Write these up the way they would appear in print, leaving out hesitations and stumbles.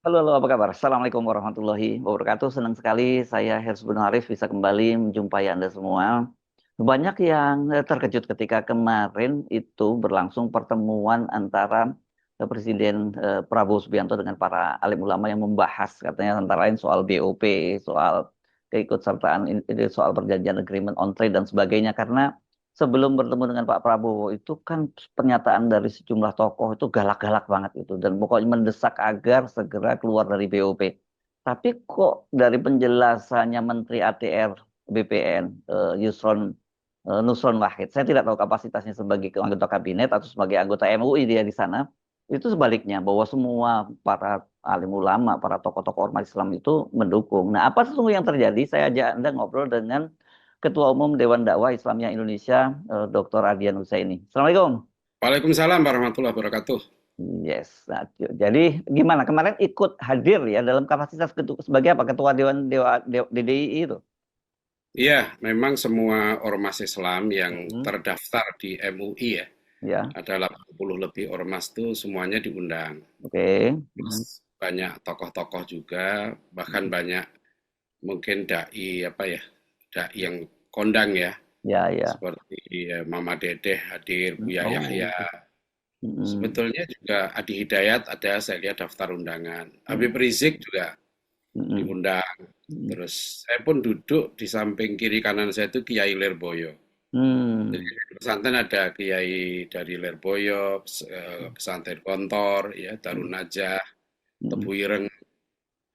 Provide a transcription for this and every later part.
Halo, halo, apa kabar? Assalamualaikum warahmatullahi wabarakatuh. Senang sekali saya Hersy Bin Arif bisa kembali menjumpai Anda semua. Banyak yang terkejut ketika kemarin itu berlangsung pertemuan antara Presiden Prabowo Subianto dengan para alim ulama yang membahas katanya antara lain soal BOP, soal keikutsertaan, soal perjanjian agreement on trade dan sebagainya. Karena sebelum bertemu dengan Pak Prabowo itu kan pernyataan dari sejumlah tokoh itu galak-galak banget itu dan pokoknya mendesak agar segera keluar dari BOP. Tapi kok dari penjelasannya Menteri ATR BPN Yusron Nusron Wahid, saya tidak tahu kapasitasnya sebagai anggota kabinet atau sebagai anggota MUI dia di sana. Itu sebaliknya bahwa semua para alim ulama, para tokoh-tokoh ormas Islam itu mendukung. Nah, apa sesungguhnya yang terjadi? Saya ajak Anda ngobrol dengan Ketua Umum Dewan Dakwah Islamiyah Indonesia, Dr. Ardian Husaini. Assalamualaikum. Waalaikumsalam warahmatullahi wabarakatuh. Yes. Nah, jadi gimana? Kemarin ikut hadir ya dalam kapasitas sebagai apa? Ketua DDI itu. Iya, memang semua ormas Islam yang Hmm. terdaftar di MUI ya, Ya, ada 80 lebih ormas itu semuanya diundang. oke. Terus Hmm. banyak tokoh-tokoh juga, bahkan banyak mungkin dai apa ya, dai yang kondang ya, Ya, ya. seperti Mama Dedeh hadir, Buya Oh, Yahya. oke. Hmm. Sebetulnya juga Adi Hidayat ada, saya lihat daftar undangan. Habib Hmm. Rizik juga Hmm. diundang. Hmm. Terus saya pun duduk di samping kiri kanan saya itu Kiai Lirboyo. Jadi Hmm. di pesantren ada kiai dari Lirboyo, pesantren Kontor, ya Darun Najah, Hmm. Tebu Ireng,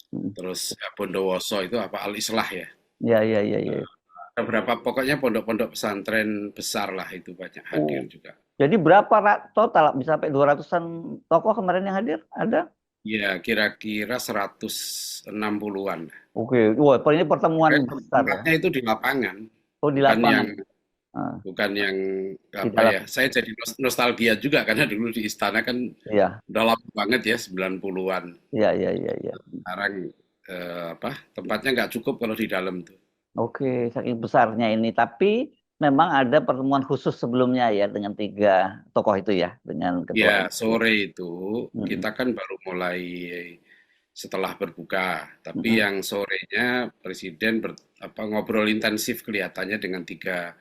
Hmm. terus ya, Bondowoso itu apa Al Islah ya. Ya, ya, ya, ya. Ada beberapa pokoknya pondok-pondok pesantren besar lah itu banyak Oh, hadir juga. jadi berapa total bisa sampai 200-an tokoh kemarin yang hadir? Ada? Ya kira-kira 160-an. Oke, wah, ini pertemuan Makanya besar ya. tempatnya itu di lapangan, Oh, di bukan lapangan. yang Ah, bukan yang di apa dalam. ya. Saya jadi nostalgia juga karena dulu di istana kan Iya, udah lama banget ya 90-an. iya, iya, iya, iya. Sekarang apa tempatnya nggak cukup kalau di dalam tuh. Oke, saking besarnya ini. Tapi memang ada pertemuan khusus sebelumnya ya dengan tiga tokoh itu ya, dengan ketua Ya MUI. sore itu Mm-mm. kita kan baru mulai setelah berbuka, tapi Mm-mm. yang sorenya presiden apa, ngobrol intensif kelihatannya dengan tiga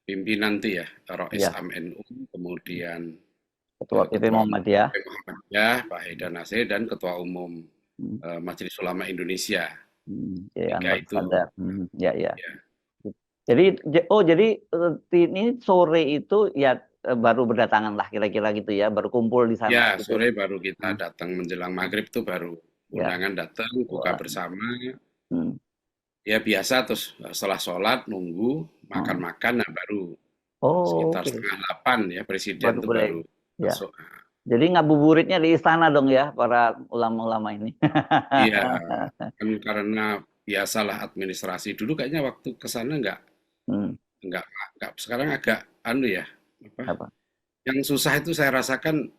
pimpinan tuh ya, Rois Iya, Am NU, kemudian ketua PP Ketua Umum Muhammadiyah. PP Muhammadiyah, Pak Haidar Nasir, dan Ketua Umum Mm. Majelis Ulama Indonesia. Ya, Tiga Anwar itu Sadar. Ya, ya. ya. Jadi, jadi ini sore itu ya baru berdatangan lah kira-kira gitu ya, baru kumpul di sana Ya, gitu. sore baru kita Hmm. datang menjelang maghrib tuh baru Ya, undangan datang, buka wah. bersama. Hmm. Ya biasa terus setelah sholat nunggu Hmm. makan-makan nah baru Oh, sekitar oke. setengah 8 ya presiden Baru tuh boleh. baru Ya. masuk. Jadi ngabuburitnya di istana dong ya, para ulama-ulama ini. Iya, kan karena biasalah administrasi dulu kayaknya waktu ke sana Hmm. nggak sekarang agak anu ya apa Apa? yang susah itu saya rasakan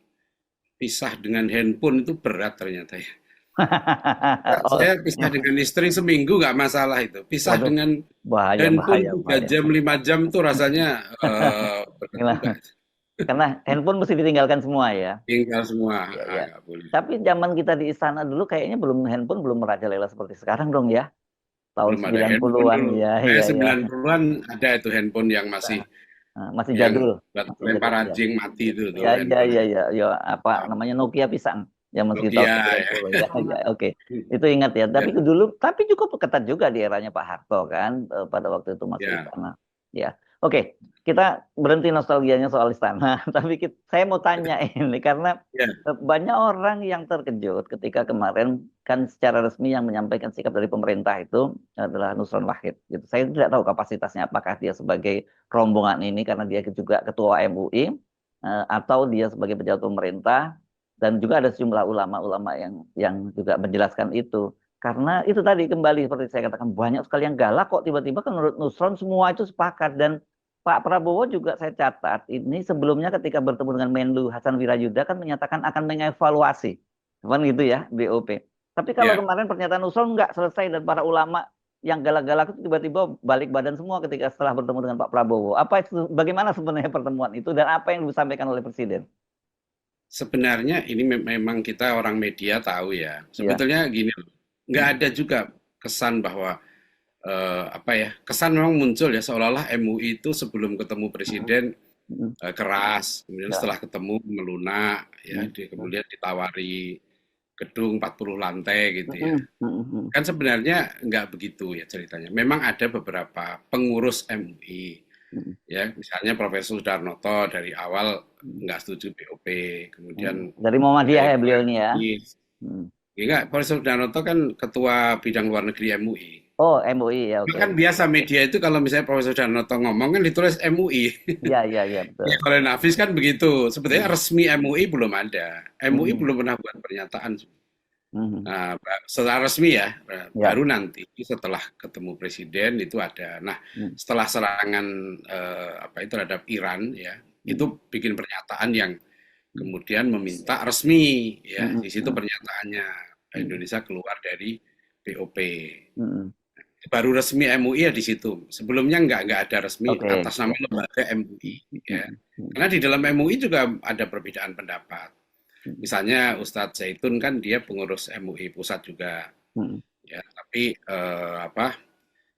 pisah dengan handphone itu berat ternyata ya. Oh, Saya pisah dengan istri seminggu nggak masalah itu. Pisah waduh, dengan bahaya, handphone bahaya, 3 bahaya. jam, 5 jam tuh rasanya berat juga. Gimana? Karena handphone mesti ditinggalkan semua ya. Tinggal semua, Ya, ya. nggak boleh. Tapi zaman kita di istana dulu kayaknya belum handphone belum merajalela seperti sekarang dong ya. Tahun Belum ada handphone 90-an dulu. ya, Saya ya, ya. 90-an ada itu handphone yang masih Nah, masih yang jadul, buat masih lempar jadul ya. anjing mati itu Ya, dulu ya, ya, handphonenya. ya, ya. Apa Ah, namanya Nokia pisang zaman sekitar tahun Nokia ya. 90 ya, ya. Oke. Itu ingat ya. Ya, Tapi dulu, tapi cukup ketat juga di eranya Pak Harto kan pada waktu itu masuk ya, istana. Ya. Oke, kita berhenti nostalgianya soal istana. Tapi saya mau tanya ini karena ya, banyak orang yang terkejut ketika kemarin kan secara resmi yang menyampaikan sikap dari pemerintah itu adalah Nusron Wahid. Gitu. Saya tidak tahu kapasitasnya apakah dia sebagai rombongan ini karena dia juga ketua MUI atau dia sebagai pejabat pemerintah dan juga ada sejumlah ulama-ulama yang juga menjelaskan itu. Karena itu tadi kembali seperti saya katakan banyak sekali yang galak kok tiba-tiba kan menurut Nusron semua itu sepakat dan Pak Prabowo juga saya catat ini sebelumnya ketika bertemu dengan Menlu Hasan Wirayuda kan menyatakan akan mengevaluasi, kan gitu ya BOP. Tapi kalau ya. kemarin pernyataan Nusron nggak selesai dan para ulama yang galak-galak itu tiba-tiba balik badan semua ketika setelah bertemu dengan Pak Prabowo. Apa itu, bagaimana sebenarnya pertemuan itu dan apa yang disampaikan oleh Presiden? sebenarnya ini memang kita orang media tahu ya. Ya. Sebetulnya gini loh, nggak Mm, ada juga kesan bahwa apa ya, kesan memang muncul ya seolah-olah MUI itu sebelum ketemu mm, presiden mm, keras, kemudian ya. setelah ketemu melunak, ya, Mm, mm, kemudian ditawari gedung 40 lantai gitu ya. mm, mm, mm, Kan sebenarnya nggak begitu ya ceritanya. Memang ada beberapa pengurus MUI, mm, ya, misalnya Profesor Sudarnoto dari awal mm, nggak setuju BOP, mm. kemudian Dari Muhammadiyah dari ya luar beliau ini ya. negeri, Mm. enggak, Profesor Sudarnoto kan ketua bidang luar negeri MUI. Oh, MUI ya, oke. Kan biasa media itu kalau misalnya Profesor Sudarnoto ngomong kan ditulis MUI. Iya, iya, iya, betul. Ya, kalau Nafis kan begitu. Sebetulnya Mm, resmi MUI belum ada. MUI mm, belum pernah buat pernyataan. mm, Nah, secara resmi ya, ya. baru nanti setelah ketemu presiden itu ada. Nah, Mm, setelah serangan apa itu terhadap Iran ya, itu mm, bikin pernyataan yang mm, kemudian meminta resmi ya. mm, Di situ mm, pernyataannya mm, Indonesia keluar dari BOP. mm. Baru resmi MUI ya di situ. Sebelumnya nggak ada resmi Oke. atas nama lembaga MUI Mm, ya. mm, mm, Karena di dalam MUI juga ada perbedaan pendapat. mm, Misalnya Ustadz Zaitun kan dia pengurus MUI pusat juga mm, ya, tapi apa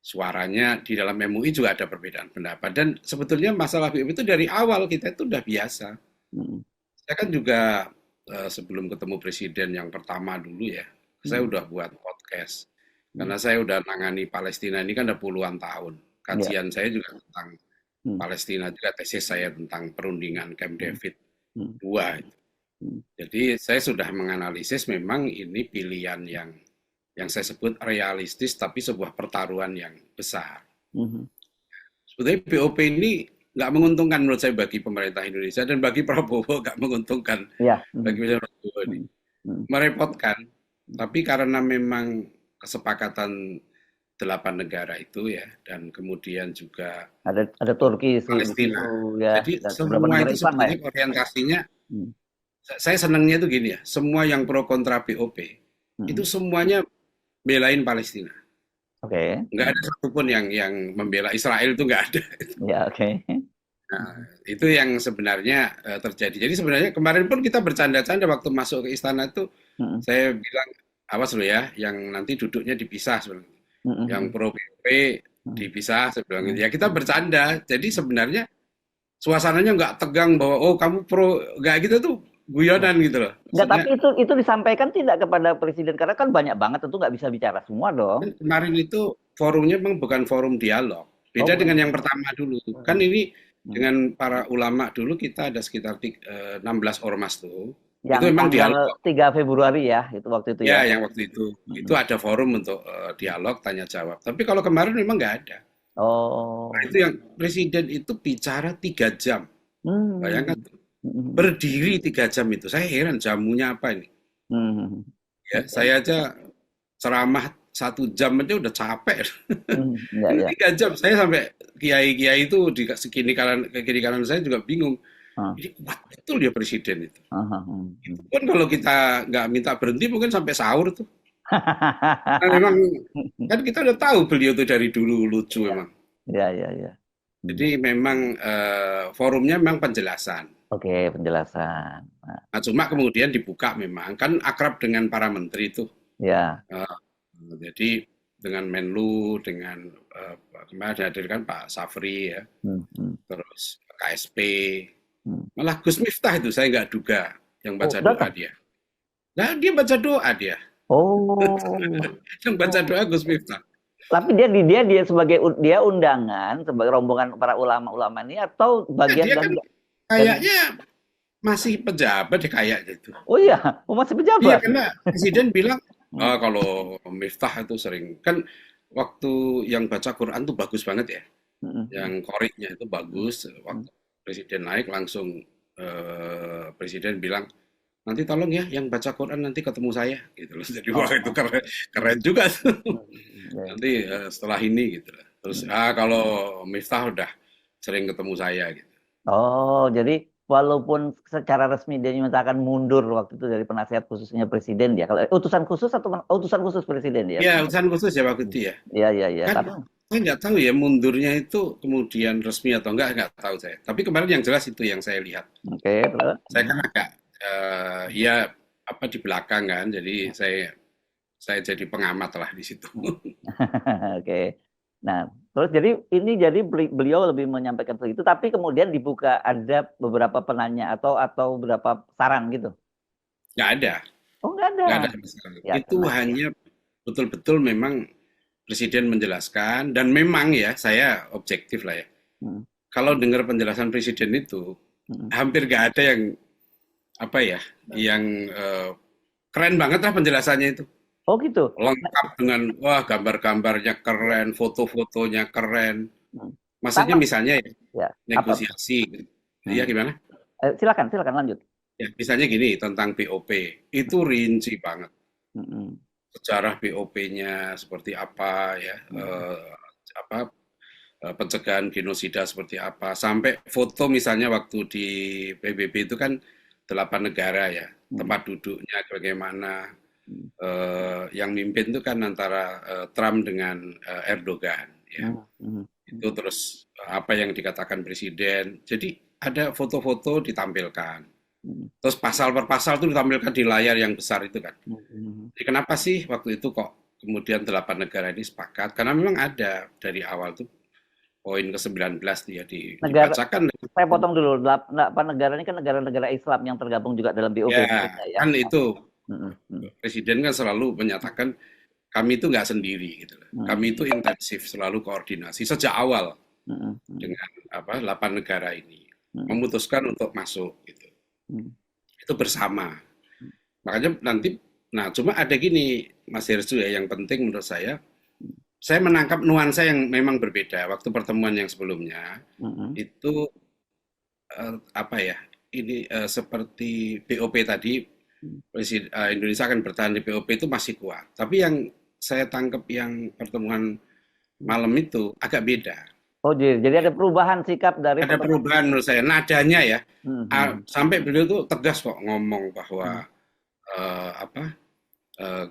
suaranya di dalam MUI juga ada perbedaan pendapat dan sebetulnya masalah BUP itu dari awal kita itu udah biasa. mm, Saya kan juga sebelum ketemu presiden yang pertama dulu ya, saya mm, udah buat podcast mm. karena saya udah nangani Palestina ini kan udah puluhan tahun. Ya. Kajian saya juga tentang Mm, Palestina juga, tesis saya tentang perundingan Camp mm, David mm, 2. mm, Jadi saya sudah menganalisis memang ini pilihan yang saya sebut realistis tapi sebuah pertaruhan yang besar. mm. Sebetulnya BOP ini nggak menguntungkan menurut saya bagi pemerintah Indonesia dan bagi Prabowo nggak menguntungkan Ya. bagi Mm, Presiden Prabowo ini. mm, mm, Merepotkan, tapi karena memang kesepakatan 8 negara itu ya dan kemudian juga ada Turki sih di situ Palestina. ya, Jadi dan beberapa semua negara itu Islam lah ya. sebetulnya orientasinya, Mm, saya senangnya itu gini ya, semua yang pro kontra BOP itu mm. semuanya belain Palestina. Oke. Nggak ada satupun yang membela Israel itu nggak ada. Ya, oke. Nah, itu yang sebenarnya terjadi. Jadi sebenarnya kemarin pun kita bercanda-canda waktu masuk ke istana itu, Mm, saya bilang awas lo ya, yang nanti duduknya dipisah sebenarnya. mm, Yang mm, pro BOP mm, dipisah, saya bilang gitu. mm, Ya kita bercanda. Jadi sebenarnya suasananya nggak tegang bahwa oh kamu pro, nggak gitu tuh mm. guyonan gitu loh. Enggak, Maksudnya tapi itu disampaikan tidak kepada presiden karena kan banyak banget tentu nggak bisa bicara semua dong. kan kemarin itu forumnya memang bukan forum dialog. Oh, Beda dengan bukan. yang pertama dulu. Kan Mm, ini mm. dengan para ulama dulu kita ada sekitar 16 ormas tuh. Itu Yang memang tanggal dialog. 3 Februari ya, itu waktu itu ya. Ya, yang waktu itu Mm. ada forum untuk dialog tanya jawab. Tapi kalau kemarin memang nggak ada. Nah, Oh. itu yang presiden itu bicara 3 jam. Bayangkan Hmm. tuh, Hmm. berdiri 3 jam itu. Saya heran jamunya apa ini. Hmm. Ya, saya aja ceramah 1 jam aja udah capek. Hmm. Ya, Ini ya. 3 jam. Saya sampai kiai-kiai itu di kiri kanan ke kiri kanan saya juga bingung. Ah, Ini kuat betul ya presiden itu. ah, ah, hmm. Itu kan kalau kita nggak minta berhenti mungkin sampai sahur tuh. Nah, memang kan kita udah tahu beliau tuh dari dulu lucu Ya, memang. ya, ya, ya. Hmm. Jadi memang forumnya memang penjelasan. Oke, penjelasan. Nah, Nah, cuma kemudian dibuka memang kan akrab dengan para menteri itu. ya. Eh, jadi dengan Menlu, dengan kemarin dihadirkan Pak Safri ya, Hmm. Hmm. terus KSP, Hmm. malah Gus Miftah itu saya nggak duga yang Oh, baca doa datang. dia. Nah, dia baca doa dia. Oh. Yang baca Oh. doa Gus Miftah. Tapi dia sebagai dia undangan sebagai rombongan para ulama-ulama ini atau Ya, bagian dia kan dari kayaknya masih pejabat deh kayak gitu. Oh iya, oh, masih Iya, pejabat. karena presiden bilang, Hmm. kalau Miftah itu sering, kan waktu yang baca Quran tuh bagus banget ya, Hmm. yang koriknya itu bagus, Hmm. waktu presiden naik langsung presiden bilang, nanti tolong ya yang baca Quran nanti ketemu saya, gitu loh. Jadi wah itu Oh. keren, keren juga tuh. Ya. Nanti setelah ini gitu loh. Terus Hmm. kalau Miftah udah sering ketemu saya gitu. Oh, jadi walaupun secara resmi dia menyatakan mundur waktu itu dari penasihat khususnya presiden ya. Kalau utusan khusus atau utusan khusus presiden ya? Ya urusan khusus ya waktu Hmm. itu ya. Iya, iya, iya. Kan Tapi saya nggak tahu ya mundurnya itu kemudian resmi atau enggak tahu saya. Tapi kemarin yang jelas itu yang saya lihat. oke, terus. Saya Hmm. kan agak ya apa di belakang kan, jadi saya jadi pengamat lah di situ. Oke. Nah, terus jadi ini jadi beliau lebih menyampaikan seperti itu, tapi kemudian dibuka ada beberapa penanya atau beberapa saran gitu. Nggak ada, Oh, nggak ada. nggak ada sama sekali. Ya, Itu kena. hanya betul-betul memang Presiden menjelaskan, dan memang ya saya objektif lah ya. Hmm, Kalau dengar penjelasan Presiden itu, hmm. hampir nggak ada yang apa ya, yang keren banget lah penjelasannya itu. Oh gitu. Nah, Lengkap dengan wah gambar-gambarnya keren, foto-fotonya keren. hmm. Maksudnya Sama misalnya ya, ya. Apa? negosiasi. Iya Hmm. gimana? Silakan, silakan lanjut. Ya, misalnya gini tentang BOP. Itu rinci banget. Hmm, Sejarah BOP-nya seperti apa ya, hmm, apa pencegahan genosida seperti apa. Sampai foto misalnya waktu di PBB itu kan 8 negara ya, hmm, tempat duduknya bagaimana. hmm, Yang mimpin itu kan antara Trump dengan Erdogan ya. hmm, hmm, Itu terus apa yang dikatakan presiden. Jadi ada foto-foto ditampilkan. hmm, Terus pasal per pasal itu ditampilkan di layar yang besar itu kan. hmm, hmm. Jadi kenapa sih waktu itu kok kemudian 8 negara ini sepakat? Karena memang ada dari awal tuh poin ke-19 dia Negara, dibacakan. saya potong dulu. Delapan negara ini kan negara-negara Islam yang tergabung juga dalam BOP Ya, tentunya ya. kan itu Hmm, hmm, presiden kan selalu menyatakan kami itu nggak sendiri gitu loh. hmm, Kami itu intensif selalu koordinasi sejak awal hmm, hmm, dengan apa 8 negara ini hmm, memutuskan untuk masuk gitu. hmm, Itu bersama. Makanya nanti nah cuma ada gini Mas Hersu ya yang penting menurut saya menangkap nuansa yang memang berbeda waktu pertemuan yang sebelumnya hmm, itu apa ya? Ini seperti BOP tadi hmm. Indonesia akan bertahan di BOP itu masih kuat. Tapi yang saya tangkap yang pertemuan malam itu agak beda. Oh, jadi ada perubahan sikap dari Ada pertemuan. perubahan menurut saya, nadanya ya. Hmm, hmm, Sampai beliau tuh tegas kok ngomong hmm, bahwa apa eh,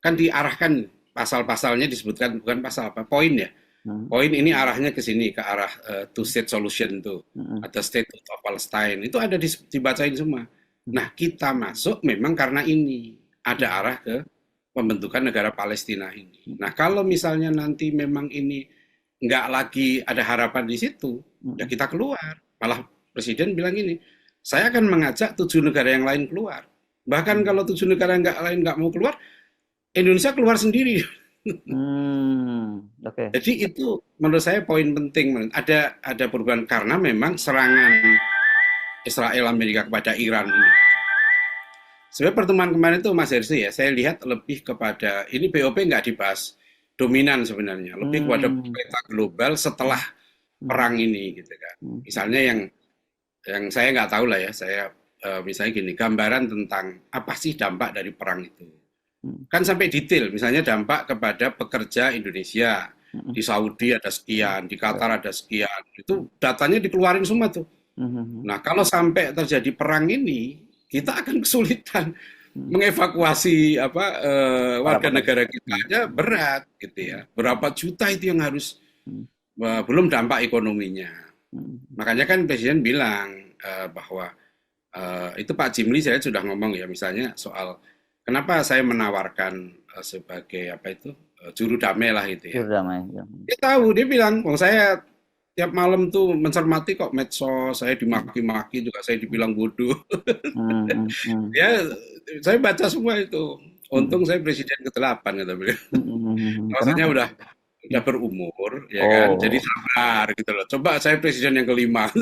kan diarahkan pasal-pasalnya disebutkan bukan pasal apa poin ya. hmm, Poin ini arahnya ke sini ke arah two state solution tuh. hmm, Ada state of Palestine itu ada dibacain semua. hmm, Nah, kita masuk memang karena ini ada arah ke pembentukan negara Palestina ini. hmm, Nah, kalau misalnya nanti memang ini nggak lagi ada harapan di situ, ya hmm, kita keluar. Malah Presiden bilang ini, saya akan mengajak 7 negara yang lain keluar. Bahkan hmm. kalau 7 negara lain nggak mau keluar, Indonesia keluar sendiri. Hmm, oke. Jadi itu menurut saya poin penting. Ada perubahan karena memang serangan Israel Amerika kepada Iran ini. Sebenarnya pertemuan kemarin itu Mas Hersi ya, saya lihat lebih kepada ini BOP nggak dibahas dominan sebenarnya, lebih kepada Hmm, peta global setelah hmm, perang ini gitu kan. hmm, Misalnya yang saya nggak tahu lah ya, saya misalnya gini, gambaran tentang apa sih dampak dari perang itu. hmm, Kan sampai detail, misalnya dampak kepada pekerja Indonesia, hmm, di Saudi ada hmm. sekian, di Ya. Qatar ada sekian, itu datanya dikeluarin semua tuh. Hmm, hmm, Nah, kalau sampai terjadi perang ini, kita akan kesulitan hmm. mengevakuasi Para warga pekerja. negara kita Hmm, aja berat gitu hmm, ya. Berapa juta itu yang harus hmm, belum dampak ekonominya. hmm, Makanya kan Presiden bilang bahwa itu Pak Jimli saya sudah ngomong ya misalnya soal kenapa saya menawarkan sebagai apa itu juru damai lah gitu ya. Damai. Ya. Dia tahu, dia bilang, "Wong saya tiap malam tuh mencermati kok medsos, saya Hmm, dimaki-maki juga saya dibilang bodoh." hmm, hmm, hmm, Ya, saya baca semua itu. hmm, Untung saya presiden ke-8 kata beliau. hmm, hmm, hmm. Maksudnya Kenapa? udah berumur, ya kan. Jadi Oh, sabar gitu loh. Coba saya presiden yang ke-5.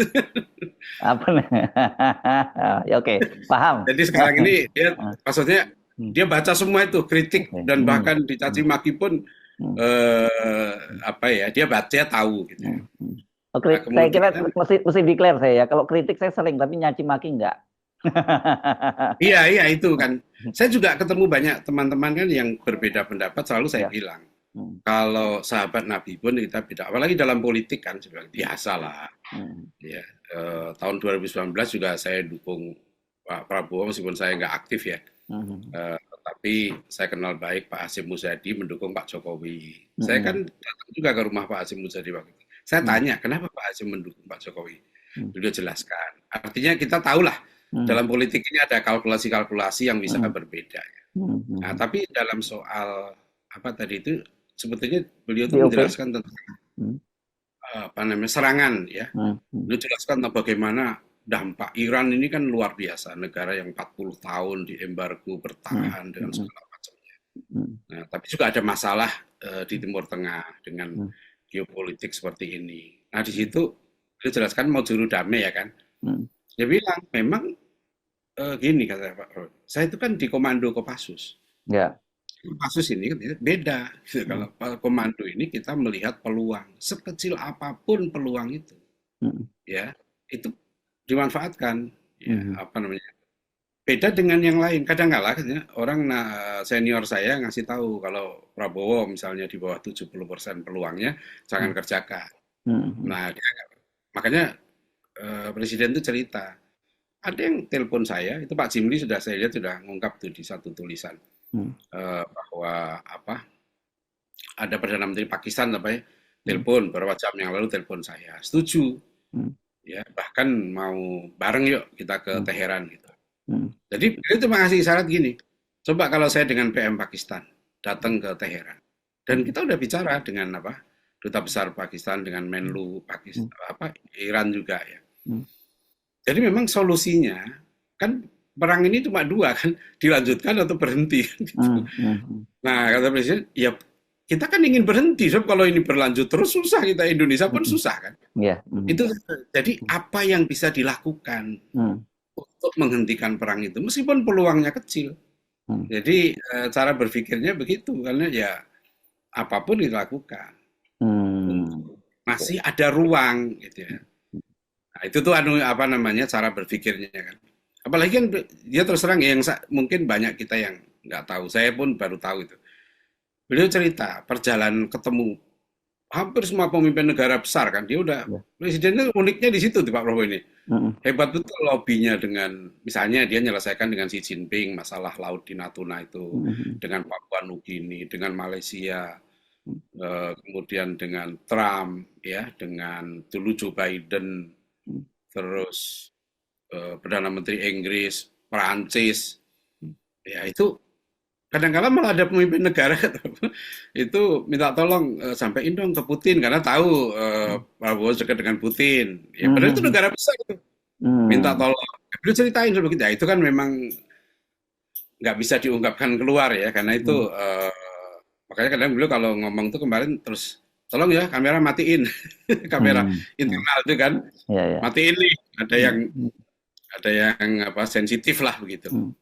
apa nih? Ya, oke, paham. Jadi sekarang ini dia maksudnya Hmm, dia baca semua itu kritik oke. dan Hmm, bahkan dicaci hmm, maki pun hmm, apa ya dia baca tahu gitu ya. hmm, hmm. Oh, Nah, saya kira kemudian mesti declare saya ya. Kalau kritik saya sering, tapi nyaci maki enggak. iya iya itu kan. Saya juga ketemu banyak teman-teman kan yang berbeda pendapat selalu saya Ya. bilang. Hmm, Kalau sahabat Nabi pun kita beda, apalagi dalam politik kan, saya bilang, biasa lah. hmm, Ya, tahun 2019 juga saya dukung Pak Prabowo meskipun saya nggak aktif ya. hmm, Tapi saya kenal baik Pak Hasyim Muzadi mendukung Pak Jokowi. Saya hmm, kan datang juga ke rumah Pak Hasyim Muzadi waktu itu. Saya hmm, tanya, kenapa Pak Hasyim mendukung Pak Jokowi? hmm, Beliau jelaskan. Artinya kita tahulah Hmm. Dalam politik ini ada kalkulasi-kalkulasi yang bisa Hmm. berbeda. Hmm. Nah, Hmm. tapi dalam soal apa tadi itu sebetulnya beliau itu DOP. menjelaskan tentang Hmm. apa namanya serangan ya. Hmm. Hmm. Beliau jelaskan tentang bagaimana dampak Iran ini kan luar biasa, negara yang 40 tahun di embargo Hmm. bertahan dengan Hmm. segala macamnya. Hmm. Nah, tapi juga ada masalah di Timur Tengah dengan Hmm. geopolitik seperti ini. Nah, di situ beliau jelaskan mau juru damai ya kan. Hmm. Dia bilang memang gini kata Pak Roy, saya itu kan di komando Kopassus. Ya. Kopassus ini kan beda. Gitu. Hmm. Kalau komando ini kita melihat peluang, sekecil apapun peluang itu, Hmm. ya itu dimanfaatkan. Ya Hmm. apa namanya? Beda dengan yang lain. Kadang-kala ya, orang senior saya ngasih tahu kalau Prabowo misalnya di bawah 70% peluangnya jangan Hmm. kerjakan. Hmm. Nah, makanya presiden itu cerita. Ada yang telepon saya, itu Pak Jimli sudah saya lihat sudah ngungkap tuh di satu tulisan Hmm. bahwa apa ada perdana menteri Pakistan apa ya Hmm. telepon beberapa jam yang lalu telepon saya setuju Hmm. ya bahkan mau bareng yuk kita ke Hmm. Teheran gitu. Hmm. Jadi beliau itu mengasih syarat gini, coba kalau saya dengan PM Pakistan datang ke Teheran dan Hmm. kita udah bicara dengan apa duta besar Pakistan dengan Menlu Hmm. Pakistan apa Iran juga ya. Hmm. Jadi memang solusinya kan perang ini cuma dua kan, dilanjutkan atau berhenti gitu. Hmm. Hmm. Nah, kata presiden, ya kita kan ingin berhenti, sebab kalau ini berlanjut terus susah kita Indonesia pun Hmm. susah kan. Ya. Hmm. Itu jadi apa yang bisa dilakukan Hmm. untuk menghentikan perang itu meskipun peluangnya kecil. Hmm. Jadi cara berpikirnya begitu karena ya apapun dilakukan. Hmm. Masih ada ruang gitu ya. Nah, itu tuh apa namanya cara berpikirnya kan. Apalagi kan dia terus terang yang mungkin banyak kita yang nggak tahu. Saya pun baru tahu itu. Beliau cerita perjalanan ketemu hampir semua pemimpin negara besar kan. Dia udah Ya. presidennya uniknya di situ tuh Pak Prabowo ini. Hmm. Hebat betul lobbynya dengan misalnya dia menyelesaikan dengan Xi Jinping masalah laut di Natuna itu, Hmm. dengan Papua Nugini, dengan Malaysia, Hmm. kemudian dengan Trump ya, dengan dulu Joe Biden, Hmm. terus Perdana Menteri Inggris, Perancis, Hmm. ya itu kadang-kala malah ada pemimpin negara itu minta tolong sampaikan dong ke Putin karena tahu Prabowo dekat dengan Putin. Ya padahal itu Hmm. negara besar itu. Minta Hmm. tolong. Beliau ceritain dulu begitu. Ya, itu kan memang nggak bisa diungkapkan keluar ya karena itu Hmm. makanya kadang beliau kalau ngomong tuh kemarin terus tolong ya kamera matiin kamera Hmm. Hmm. internal itu kan Ya, ya. matiin nih Hmm. Hmm. ada yang apa sensitif lah begitu. Hmm.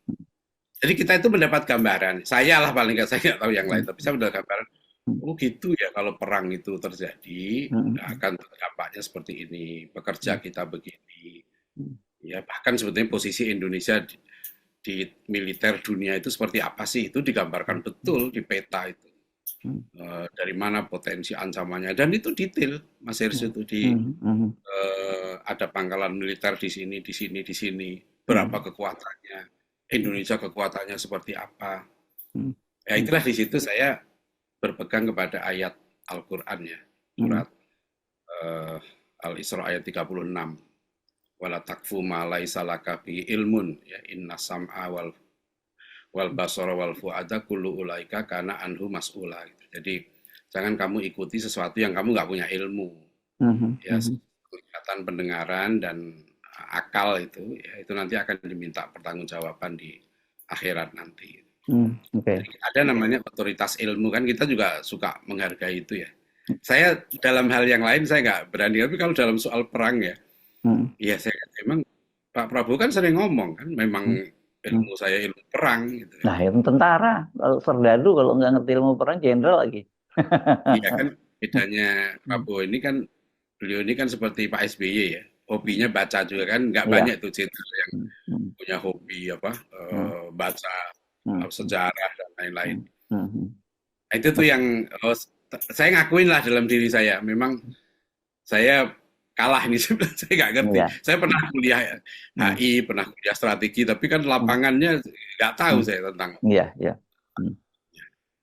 Jadi kita itu mendapat gambaran. Saya lah paling nggak saya nggak tahu yang lain, Hmm. tapi saya mendapat gambaran. Hmm. Oh gitu ya kalau perang itu terjadi Hmm. akan dampaknya seperti ini. Pekerja Hmm. kita begini. Hmm. Ya bahkan sebetulnya posisi Indonesia di militer dunia itu seperti apa sih? Itu digambarkan betul di peta itu. Hmm. Dari mana potensi ancamannya dan itu detail Mas Hersy itu di Hmm. Hmm. ada pangkalan militer di sini, di sini, di sini. Berapa Hmm. kekuatannya? Indonesia kekuatannya seperti apa? Hmm. Ya itulah di situ saya berpegang kepada ayat Al-Qur'an ya. Hmm. Surat Al-Isra ayat 36. Wala takfu ma laisa laka bi ilmun ya inna sam'a wal basara wal fuada kullu ulaika kana anhu mas'ula. Jadi jangan kamu ikuti sesuatu yang kamu nggak punya ilmu. Hmm. Ya, penglihatan, pendengaran dan akal itu ya itu nanti akan diminta pertanggungjawaban di akhirat nanti. Hmm. Oke. Jadi ada namanya otoritas ilmu kan kita juga suka menghargai itu ya. Saya dalam hal yang lain saya nggak berani, tapi kalau dalam soal perang ya, Hmm. ya saya memang Pak Prabowo kan sering ngomong kan, memang Hmm. Hmm. ilmu saya ilmu perang gitu kan. Nah, itu tentara. Kalau serdadu, kalau nggak ngerti ilmu perang, jenderal lagi. Iya kan bedanya Hmm. Prabowo ini kan beliau ini kan seperti Pak SBY ya, hobinya baca juga kan, nggak Iya. banyak tuh jenderal yang Hmm. Hmm. punya hobi apa Hmm. baca Hmm. sejarah dan lain-lain. Hmm. Hmm. Nah, itu tuh yang saya ngakuin lah dalam diri saya. Memang saya kalah ini sebenarnya saya nggak ngerti. Iya. Saya pernah kuliah Hmm. HI, pernah kuliah strategi, tapi kan Hmm. lapangannya nggak tahu Hmm. saya tentang Iya, iya. Hmm.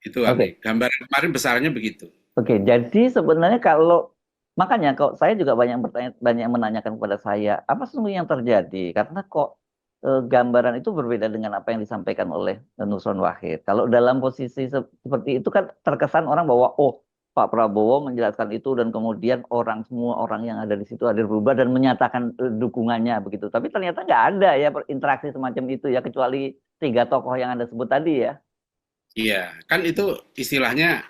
itu Oke. aneh. Gambaran kemarin besarnya begitu. Oke, jadi sebenarnya kalau makanya kok saya juga banyak bertanya, banyak menanyakan kepada saya apa sesungguhnya yang terjadi karena kok gambaran itu berbeda dengan apa yang disampaikan oleh Nusron Wahid. Kalau dalam posisi seperti itu kan terkesan orang bahwa oh Pak Prabowo menjelaskan itu dan kemudian semua orang yang ada di situ hadir berubah dan menyatakan dukungannya begitu. Tapi ternyata nggak ada ya interaksi semacam itu ya kecuali tiga tokoh yang Anda sebut tadi ya. Iya, kan itu istilahnya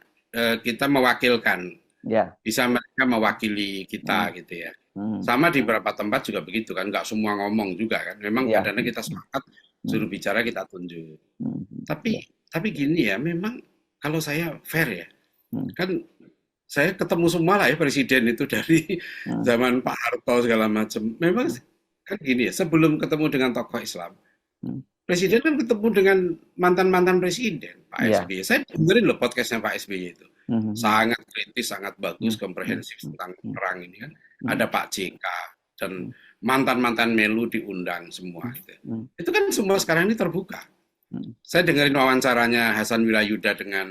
kita mewakilkan, Ya. bisa mereka mewakili Hmm. kita gitu ya. Hmm. Sama di beberapa tempat juga begitu kan, nggak semua ngomong juga kan. Memang Ya. kadang-kadang kita sepakat, Hmm. suruh bicara kita tunjuk. Hmm. Tapi Ya. tapi gini ya, memang kalau saya fair ya, Hmm. kan saya ketemu semua lah ya presiden itu dari Hmm. zaman Pak Harto segala macam. Memang Hmm. kan gini ya, sebelum ketemu dengan tokoh Islam, Hmm. presiden kan ketemu dengan mantan-mantan presiden, Pak Ya. SBY. Saya dengerin loh podcastnya Pak SBY itu. Hmm. Sangat kritis, sangat bagus, Hmm. Hmm. komprehensif tentang Hmm. perang ini kan. Hmm. Ada Pak JK dan Hmm. mantan-mantan Melu diundang semua gitu. Hmm. Itu kan semua sekarang ini terbuka. Hmm. Saya dengerin wawancaranya Hasan Wirayuda dengan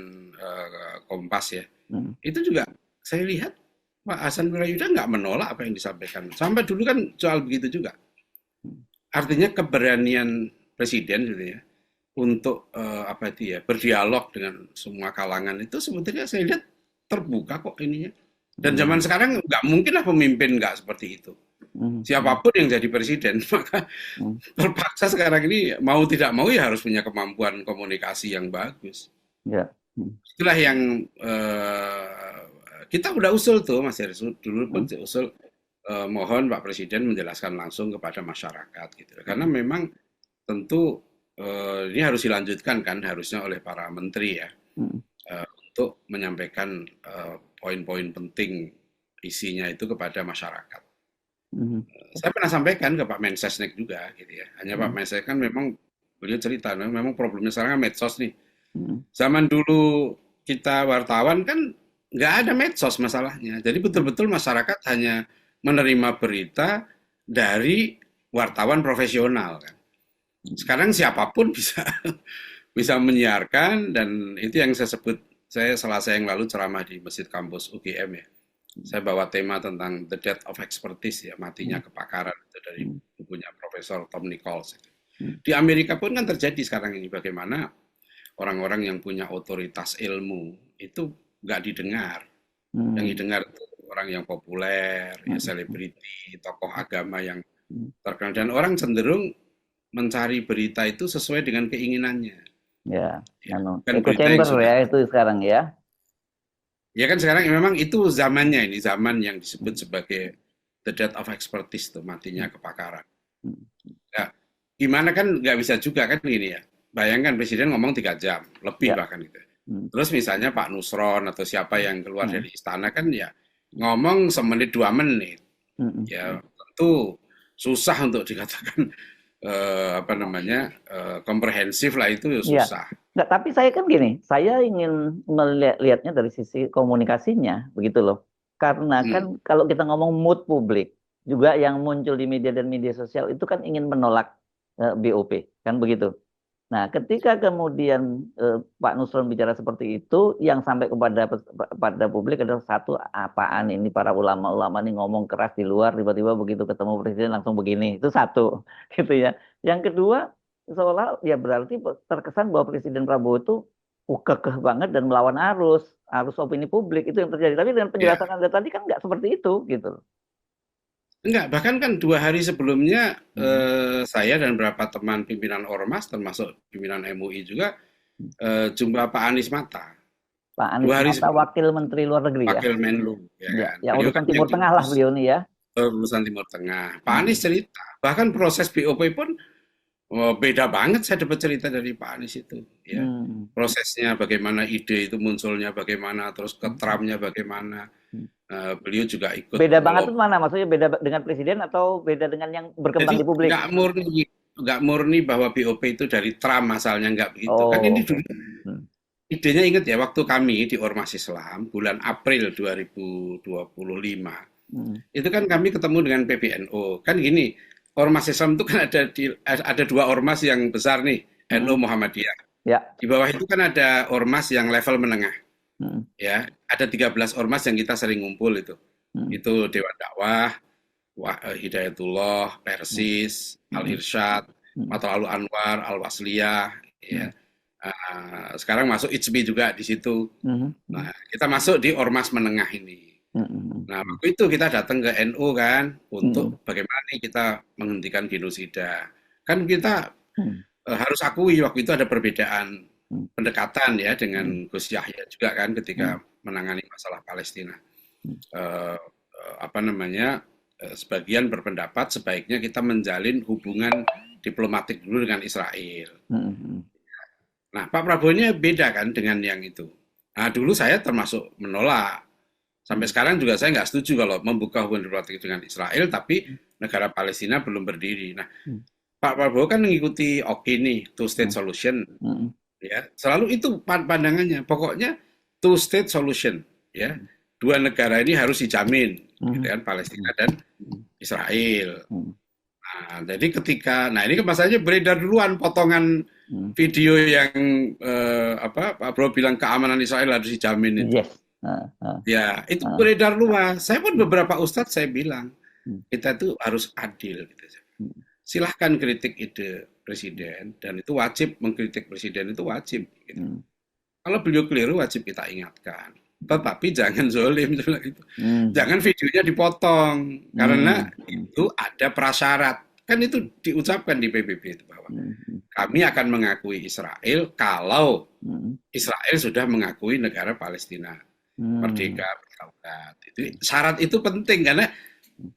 Kompas ya. Hmm. Itu juga saya lihat Pak Hasan Wirayuda nggak menolak apa yang disampaikan. Sampai dulu kan soal begitu juga. Artinya keberanian presiden gitu ya untuk apa itu ya berdialog dengan semua kalangan itu sebetulnya saya lihat terbuka kok ininya. Dan zaman sekarang nggak mungkin lah pemimpin nggak seperti itu. Siapapun yang jadi presiden maka terpaksa sekarang ini mau tidak mau ya harus punya kemampuan komunikasi yang bagus. Ya. Itulah yang kita udah usul tuh Mas Hersud dulu pun usul mohon Pak Presiden menjelaskan langsung kepada masyarakat gitu. Karena memang tentu ini harus dilanjutkan kan harusnya oleh para menteri ya untuk menyampaikan poin-poin penting isinya itu kepada masyarakat. Saya pernah sampaikan ke Pak Mensesnek juga gitu ya. Hanya Pak Mensesnek kan memang beliau cerita memang problemnya sekarang kan medsos nih. Zaman dulu kita wartawan kan nggak ada medsos masalahnya. Jadi betul-betul masyarakat hanya menerima berita dari wartawan profesional kan. Sekarang siapapun bisa bisa menyiarkan dan itu yang saya sebut saya Selasa yang lalu ceramah di Masjid Kampus UGM ya. Saya bawa tema tentang The Death of Expertise ya, matinya kepakaran itu dari bukunya Profesor Tom Nichols. Di Amerika pun kan terjadi sekarang ini bagaimana orang-orang yang punya otoritas ilmu itu nggak didengar. Yang didengar itu orang yang populer, ya selebriti, tokoh agama yang terkenal dan orang cenderung mencari berita itu sesuai dengan keinginannya. Ya, kan echo berita yang chamber sudah ya itu sekarang ya. Ya kan sekarang memang itu zamannya ini zaman yang disebut sebagai the death of expertise tuh matinya kepakaran. Nah, gimana kan nggak bisa juga kan gini ya. Bayangkan presiden ngomong 3 jam lebih bahkan gitu. Terus misalnya Pak Nusron atau siapa yang keluar dari istana kan ya ngomong semenit 2 menit. Ya tentu susah untuk dikatakan apa namanya komprehensif lah itu susah. Nggak, tapi saya kan gini, saya ingin melihatnya dari sisi komunikasinya, begitu loh. Karena kan kalau kita ngomong mood publik, juga yang muncul di media dan media sosial itu kan ingin menolak BOP, kan begitu. Nah, ketika kemudian Pak Nusron bicara seperti itu, yang sampai kepada publik adalah satu, apaan ini para ulama-ulama ini ngomong keras di luar, tiba-tiba begitu ketemu presiden langsung begini, itu satu, gitu ya. Yang kedua, seolah ya berarti terkesan bahwa Presiden Prabowo itu kekeh banget dan melawan arus opini publik itu yang terjadi. Tapi dengan penjelasan Anda tadi kan nggak seperti itu, gitu. Enggak, bahkan kan 2 hari sebelumnya saya dan beberapa teman pimpinan Ormas termasuk pimpinan MUI juga jumpa Pak Anies Mata. Pak Anies Mata, Wakil Menteri Luar Negeri ya? Wakil Menlu. Ya, kan? Urusan Timur Tengah lah beliau nih ya. Urusan Timur Tengah. Pak Anies cerita, bahkan proses BOP pun beda banget saya dapat cerita dari Pak Anies itu. Ya. Prosesnya bagaimana ide itu munculnya, bagaimana terus ketramnya bagaimana. Beliau juga ikut. Beda banget itu mana? Maksudnya beda dengan presiden atau beda dengan yang berkembang di publik? Nggak murni bahwa BOP itu dari Trump asalnya, nggak begitu. Kan ini dulu idenya ingat ya waktu kami di Ormas Islam bulan April 2025 itu kan kami ketemu dengan PBNU. Kan gini, Ormas Islam itu kan ada 2 ormas yang besar nih, NU Muhammadiyah. Ya. Di bawah itu kan ada ormas yang level menengah. Ya, ada 13 ormas yang kita sering ngumpul itu. Itu Dewan Dakwah, Hidayatullah, Persis, Al-Irsyad, mm, Matla'ul Anwar, Al-Wasliyah, ya. mm, Sekarang masuk IJMI juga di situ. mm, Nah, mm, kita masuk di ormas menengah ini. mm, mm, Nah, waktu itu kita datang ke NU kan mm, untuk bagaimana nih kita menghentikan genosida. Kan kita mm, harus akui waktu itu ada perbedaan mm, pendekatan ya mm, dengan Gus Yahya juga kan ketika mm, menangani masalah Palestina. mm, Eh, apa namanya? Sebagian berpendapat sebaiknya kita menjalin hubungan diplomatik dulu dengan Israel. mm, mm, Nah, Pak Prabowo ini beda kan dengan yang itu. Nah, dulu saya termasuk menolak. Sampai mm, sekarang juga saya nggak setuju kalau membuka hubungan diplomatik dengan Israel, tapi negara Palestina belum berdiri. Nah, mm, Pak Prabowo kan mengikuti oke nih, two state mm, solution, mm, ya. Selalu itu pandangannya. Pokoknya two state solution, ya. Dua negara ini harus dijamin, gitu kan, Palestina dan Israel. mm, Nah, jadi nah ini kan masalahnya beredar duluan potongan mm. video yang apa Pak Prabowo bilang keamanan Israel harus dijamin itu. Yes. Ya, itu Ah, beredar luas. Saya pun beberapa ustadz saya bilang, mm, kita tuh harus adil. Gitu. mm, Silahkan kritik ide presiden, dan itu wajib mengkritik presiden, itu wajib. Gitu. mm, Kalau beliau keliru, wajib kita ingatkan. Tetapi jangan zolim. Gitu. mm, Jangan videonya dipotong, karena mm, mm, itu ada prasyarat. Kan itu diucapkan di PBB itu bahwa mm, kami akan mengakui Israel kalau mm, Israel sudah mengakui negara Palestina mm, merdeka berdaulat. Itu syarat itu penting karena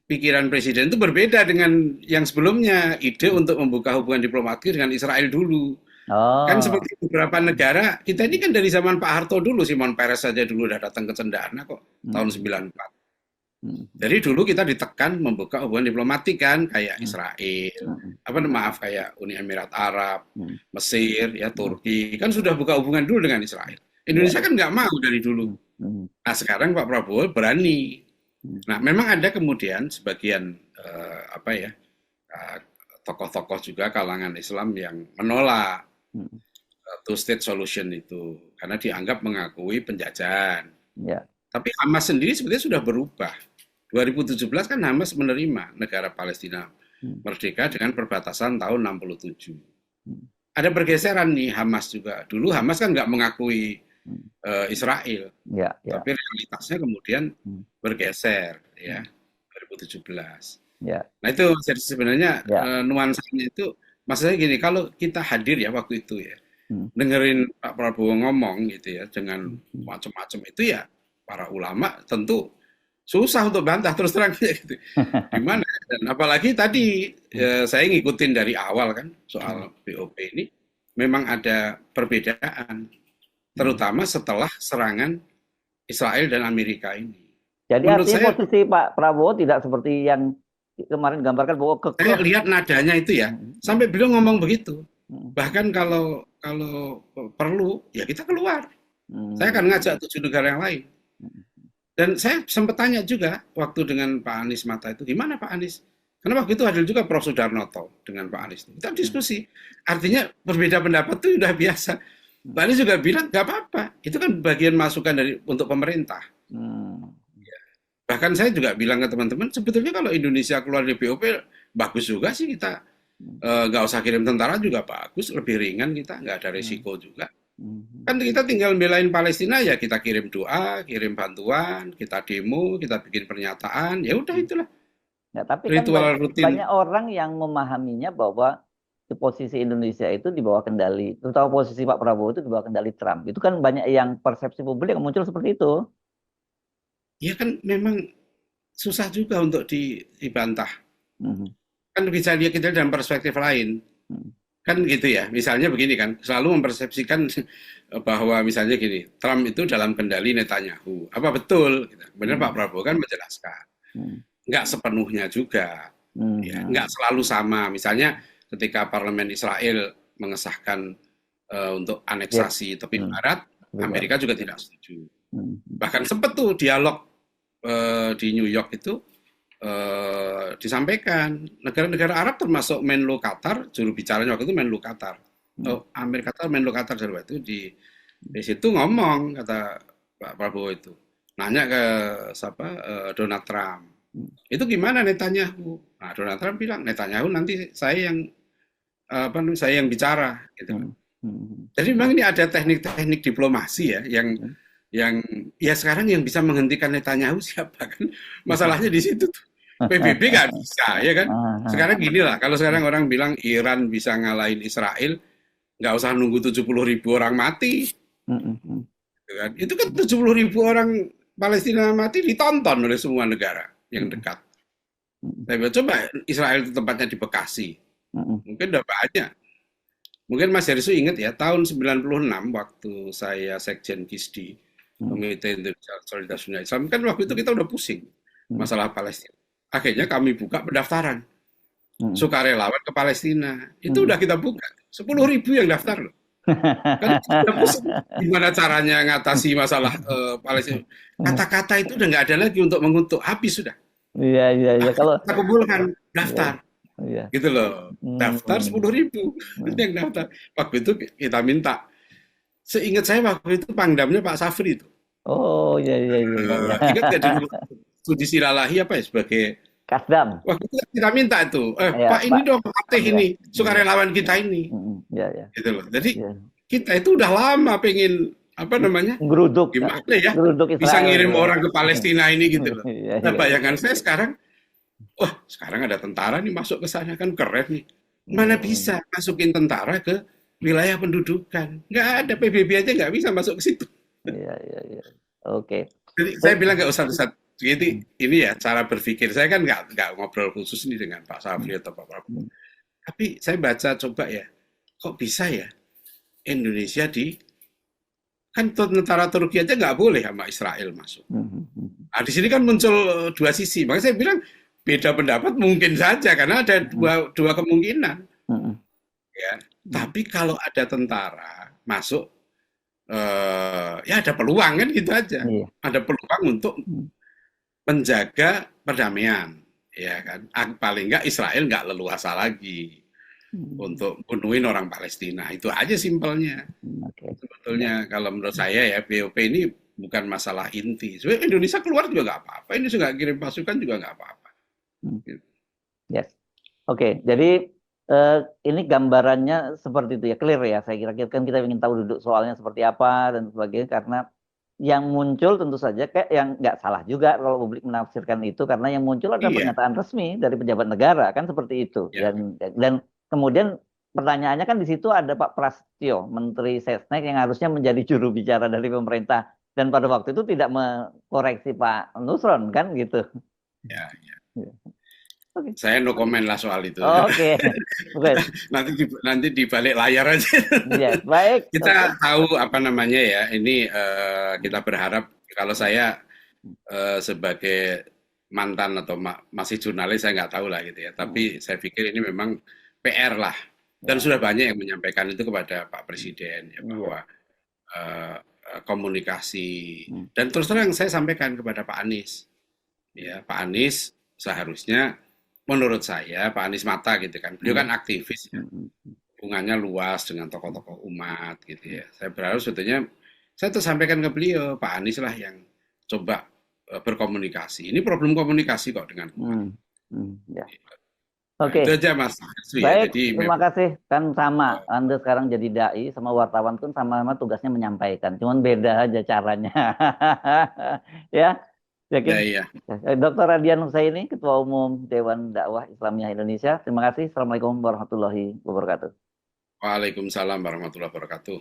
pikiran presiden itu berbeda dengan yang sebelumnya, ide untuk membuka hubungan diplomatik dengan Israel dulu. Kan oh, seperti beberapa negara, kita ini kan dari zaman Pak Harto dulu, Simon Peres saja dulu udah datang ke Cendana kok tahun mm, 94. mm, Jadi dulu kita ditekan membuka hubungan diplomatik kan, kayak mm, Israel, mm, apa maaf kayak Uni Emirat Arab, mm, Mesir, ya mm, Turki, kan sudah buka hubungan dulu dengan Israel. ya, Indonesia kan nggak mau dari dulu. mm, mm, Nah sekarang Pak Prabowo berani. mm, Nah memang ada kemudian sebagian apa ya tokoh-tokoh juga kalangan Islam yang menolak mm, two state solution itu karena dianggap mengakui penjajahan. ya, Tapi Hamas sendiri sebetulnya sudah berubah. 2017 kan Hamas menerima negara Palestina mm, merdeka dengan perbatasan tahun 67. mm, Ada pergeseran nih Hamas juga. Dulu Hamas kan nggak mengakui mm, Israel, ya, ya, tapi realitasnya kemudian mm, bergeser ya mm, 2017. ya, Nah itu sebenarnya ya, nuansanya itu maksudnya gini, kalau kita hadir ya waktu itu ya, mm, dengerin Pak Prabowo ngomong gitu ya dengan mm, mm, macam-macam itu ya para ulama tentu susah untuk bantah terus terang gitu. Gimana? Dan apalagi tadi mm, saya ngikutin dari awal kan mm, soal BOP ini memang ada perbedaan mm. terutama setelah serangan Israel dan Amerika ini. Jadi Menurut artinya saya posisi Pak Prabowo tidak seperti yang kemarin gambarkan bahwa saya kekeh. lihat nadanya itu ya Mm, sampai mm, beliau ngomong begitu. mm, Bahkan kalau kalau perlu ya kita keluar. Saya akan mm, ngajak 7 negara yang lain. mm, Dan saya sempat tanya juga waktu dengan Pak Anies Mata itu, gimana Pak Anies? Karena waktu itu hadir juga Prof. Sudarnoto dengan Pak Anies. Kita mm, diskusi. Artinya berbeda pendapat itu sudah biasa. Pak Anies juga bilang, nggak apa-apa. Itu kan bagian masukan dari untuk pemerintah. mm, Bahkan saya juga bilang ke teman-teman, sebetulnya kalau Indonesia keluar dari BOP, bagus juga sih kita. mm, Nggak usah kirim tentara juga bagus, lebih ringan kita, nggak ada mm, resiko juga. mm. Kan kita tinggal belain Palestina ya kita kirim doa, kirim bantuan, kita demo, kita bikin pernyataan, ya udah itulah Ya, tapi kan ritual rutin. banyak orang yang memahaminya bahwa posisi Indonesia itu di bawah kendali, terutama posisi Pak Prabowo itu di bawah kendali Trump. Itu kan banyak yang persepsi publik yang muncul seperti itu. Ya kan memang susah juga untuk dibantah. Mhm, Kan bisa lihat kita dalam perspektif lain. mhm, Kan gitu ya. Misalnya begini kan, selalu mempersepsikan bahwa misalnya gini, Trump itu dalam kendali Netanyahu. Apa betul? Kemudian Pak mhm, Prabowo kan menjelaskan. mhm, Nggak sepenuhnya juga. Ya, nggak mhm. selalu sama. Misalnya ketika parlemen Israel mengesahkan untuk Yes. aneksasi tepi Mhm, barat, lebih baik. Amerika juga tidak setuju. Mhm, Bahkan sempat tuh dialog di New York itu disampaikan negara-negara Arab termasuk Menlo Qatar, juru bicaranya waktu itu Menlo Qatar. mhm, Oh, Amerika Qatar, Menlo Qatar itu di situ ngomong kata Pak Prabowo itu. Nanya ke siapa Donald Trump. mhm, Itu gimana Netanyahu? Nah, Donald Trump bilang Netanyahu nanti saya yang apa namanya, saya yang bicara gitu. Hmm. Hmm. Jadi memang ini ada teknik-teknik diplomasi ya yang ya sekarang yang bisa menghentikan Netanyahu siapa kan? Masalahnya di situ tuh. PBB nggak bisa ya kan? Sekarang gini lah, kalau sekarang orang bilang Iran bisa ngalahin Israel, nggak usah nunggu 70.000 orang mati, gitu kan? Itu kan 70.000 orang Palestina mati ditonton oleh semua negara yang dekat. Tapi coba Israel itu tempatnya di Bekasi, mungkin udah banyak. Mungkin Mas Herisu ingat ya, tahun 96 waktu saya Sekjen KISDI, Komite Indonesia Solidaritas Dunia Islam, kan waktu itu kita udah pusing masalah Palestina. Akhirnya kami buka pendaftaran sukarelawan ke Palestina. Itu udah kita buka, 10.000 yang daftar loh. Kan kita udah pusing gimana caranya ngatasi masalah Palestina. Kata-kata itu udah nggak ada lagi untuk mengutuk, habis sudah. Iya, iya, iya. Kalau Kita kumpulkan, iya, daftar. iya. Gitu loh. Daftar 10.000 yang daftar. Waktu itu kita minta. Seingat saya waktu itu pangdamnya Pak Safri itu. Oh, iya, iya, iya, iya. Ingat nggak dulu studi silalahi apa ya sebagai Kasdam. waktu itu kita minta itu, Ya, Pak ini Pak. dong Fatih Iya. ini sukarelawan kita ini, Iya, iya. gitu loh. Jadi Iya. kita itu udah lama pengen apa namanya, Geruduk, gimana ya, geruduk bisa Israel. ngirim orang ke Palestina ini gitu loh. Iya, Nah iya. bayangan saya sekarang, wah sekarang ada tentara nih masuk ke sana kan keren nih. Mana bisa masukin tentara ke wilayah pendudukan? Nggak ada, PBB aja nggak bisa masuk ke situ. Iya, iya, iya. Oke. Jadi saya bilang nggak usah usah. Jadi ini ya cara berpikir saya kan nggak ngobrol khusus nih dengan Pak Safri atau Pak Prabowo. Tapi saya baca coba ya, kok bisa ya Indonesia kan tentara Turki aja nggak boleh sama Israel masuk. Nah, di sini kan muncul dua sisi. Makanya saya bilang beda pendapat mungkin saja karena ada dua kemungkinan. Ya. Tapi kalau ada tentara masuk, ya ada peluang kan gitu aja. Iya. Ada peluang untuk menjaga perdamaian, ya kan. Paling nggak Israel nggak leluasa lagi untuk bunuhin orang Palestina. Itu aja simpelnya. Oke. Sebetulnya kalau menurut saya ya BOP ini bukan masalah inti. Sebenarnya Indonesia keluar juga nggak apa-apa. Indonesia nggak kirim pasukan juga nggak apa-apa. Yes. Oke. Jadi ini gambarannya seperti itu ya, clear ya. Saya kira kan kita ingin tahu duduk soalnya seperti apa dan sebagainya karena yang muncul tentu saja kayak yang nggak salah juga kalau publik menafsirkan itu karena yang muncul adalah Iya, pernyataan resmi dari pejabat negara kan seperti itu ya. dan kemudian pertanyaannya kan di situ ada Pak Prasetyo Menteri Sesnek yang harusnya menjadi juru bicara dari pemerintah dan pada waktu itu tidak mengkoreksi Pak Nusron kan gitu. Ya, ya. Oke. Saya no comment lah soal itu. Oke. Oke. Nanti di balik layar aja. Iya, baik. Kita tahu apa namanya ya. Ini kita berharap kalau saya sebagai mantan atau masih jurnalis saya nggak tahu lah gitu ya. Tapi saya pikir ini memang PR lah. Dan sudah banyak yang menyampaikan itu kepada Pak Presiden ya bahwa komunikasi dan terus terang saya sampaikan kepada Pak Anies. Ya, Pak Anies seharusnya menurut saya Pak Anies Mata gitu kan. Beliau kan aktivis ya. Hubungannya luas dengan tokoh-tokoh umat gitu ya. Saya berharap sebetulnya saya tuh sampaikan ke beliau, Pak Anies lah yang coba berkomunikasi. Ini problem komunikasi kok dengan umat. Ya. Nah, Oke. itu aja Mas. Baik, Jadi terima kasih. Kan sama, Anda sekarang jadi dai, sama wartawan pun sama-sama tugasnya menyampaikan. Cuman beda aja caranya. Ya, yakin? ya. Dr. Radian Husaini, Ketua Umum Dewan Dakwah Islamiyah Indonesia. Terima kasih. Assalamualaikum warahmatullahi wabarakatuh. Waalaikumsalam warahmatullahi wabarakatuh.